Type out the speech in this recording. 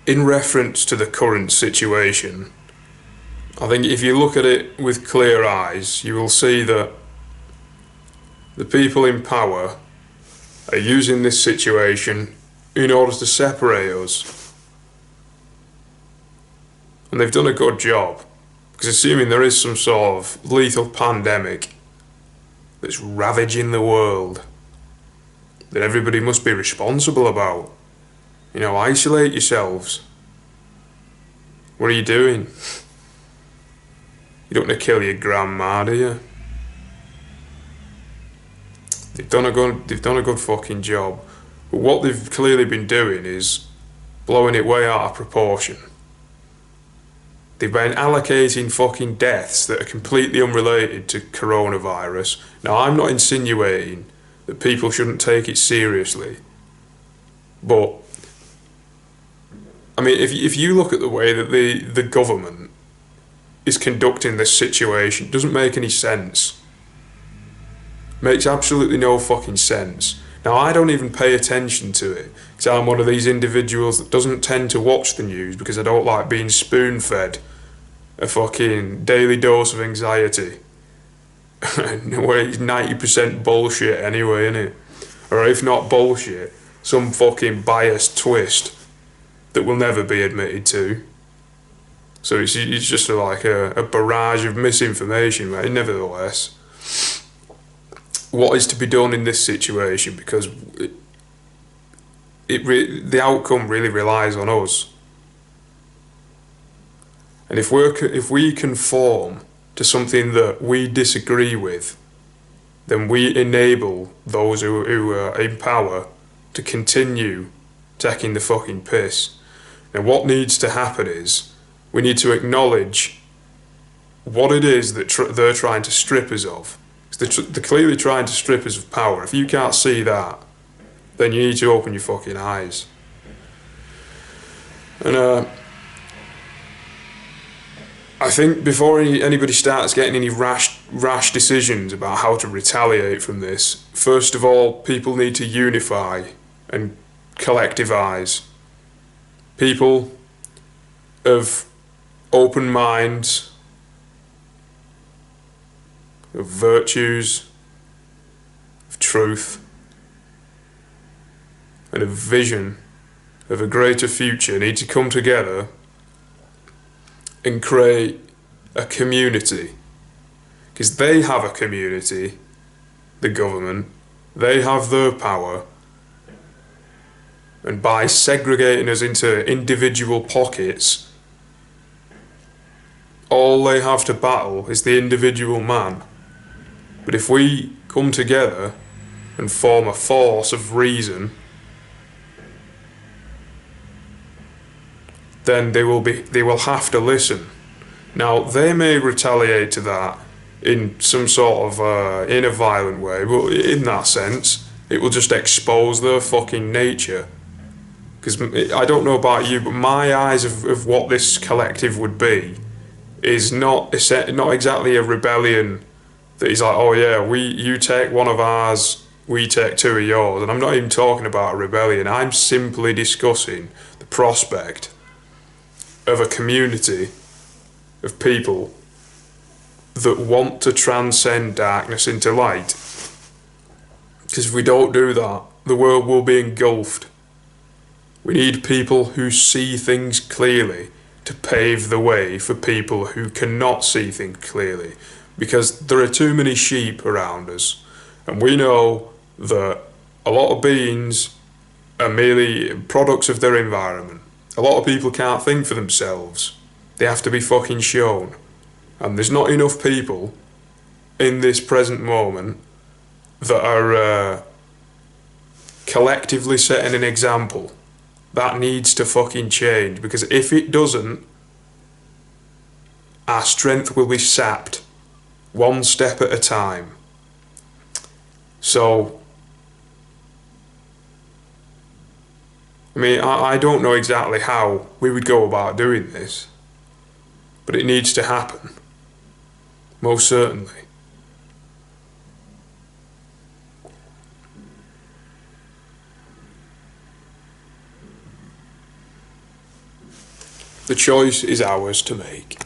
in reference to the current situation, I think if you look at it with clear eyes, you will see that the people in power are using this situation in order to separate us. And they've done a good job, because assuming there is some sort of lethal pandemic that's ravaging the world, that everybody must be responsible about. You know, isolate yourselves. What are you doing? You don't want to kill your grandma, do you? They've done a good fucking job. But what they've clearly been doing is blowing it way out of proportion. They've been allocating fucking deaths that are completely unrelated to coronavirus. Now, I'm not insinuating that people shouldn't take it seriously, but I mean, if you look at the way that the government is conducting this situation, it doesn't make any sense. Makes absolutely no fucking sense. Now, I don't even pay attention to it, because I'm one of these individuals that doesn't tend to watch the news because I don't like being spoon-fed a fucking daily dose of anxiety. Where it's 90% bullshit anyway, innit? Or if not bullshit, some fucking biased twist that will never be admitted to. So it's just like a barrage of misinformation, mate. Nevertheless, what is to be done in this situation? Because the outcome really relies on us. And if we conform to something that we disagree with, then we enable those who are in power to continue taking the fucking piss. Now, what needs to happen is we need to acknowledge what it is that they're trying to strip us of. They're clearly trying to strip us of power. If you can't see that, then you need to open your fucking eyes. And I think before anybody starts getting any rash decisions about how to retaliate from this, first of all, people need to unify and collectivise. People of open minds, of virtues, of truth, and a vision of a greater future need to come together and create a community. Because they have a community, the government, they have their power, and by segregating us into individual pockets, all they have to battle is the individual man. But if we come together and form a force of reason, then they will have to listen. Now, they may retaliate to that in some sort of in a violent way, but in that sense, it will just expose their fucking nature. Because I don't know about you, but my eyes of what this collective would be is not exactly a rebellion that is like, oh yeah, you take one of ours, we take two of yours. And I'm not even talking about a rebellion. I'm simply discussing the prospect of a community of people that want to transcend darkness into light. Because if we don't do that, the world will be engulfed. We need people who see things clearly to pave the way for people who cannot see things clearly. Because there are too many sheep around us. And we know that a lot of beings are merely products of their environment. A lot of people can't think for themselves. They have to be fucking shown. And there's not enough people in this present moment that are collectively setting an example. That needs to fucking change, because if it doesn't, our strength will be sapped one step at a time. So, I mean, I don't know exactly how we would go about doing this, but it needs to happen. Most certainly. The choice is ours to make.